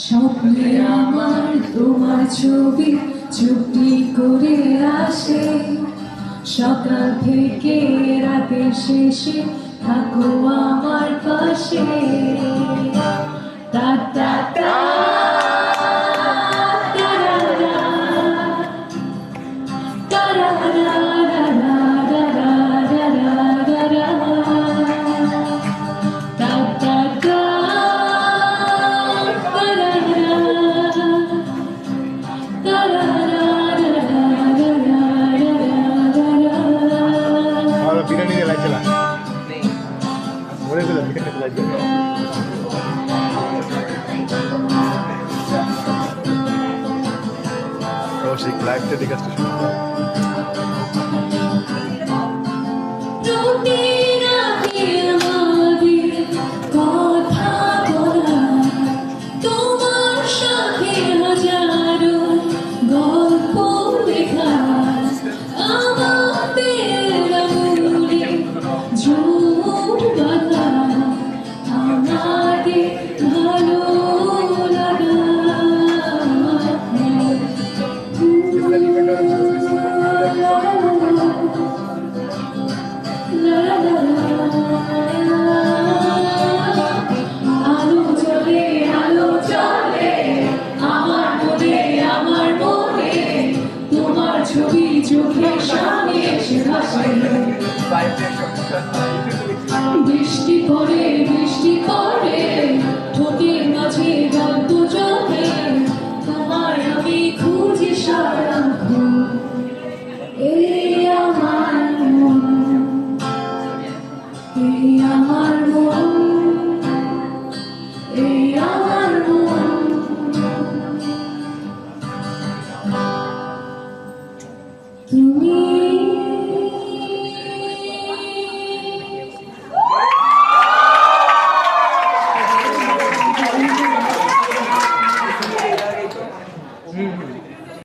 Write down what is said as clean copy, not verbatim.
স্বপ্নে আমার তোমার ছবি চুপটি করে আসে, সকাল থেকে রাতের শেষে থাকো আমার পাশে। তা তা তা বিরিয়ানি দিয়ে লাগছে না মনে করে বিরিয়ানি লাগছে অবশ্যই লাইভটা দেখে আসতে শুরু ছবি চোখের সামনে এসে ভাসে, বৃষ্টি পড়ে ঠোঁটের মাঝে গল্প জমে, তোমার আমি খুঁজি সারাক্ষণ। এই আমার মন, এই আমার মন, এই আমার মন। তুমি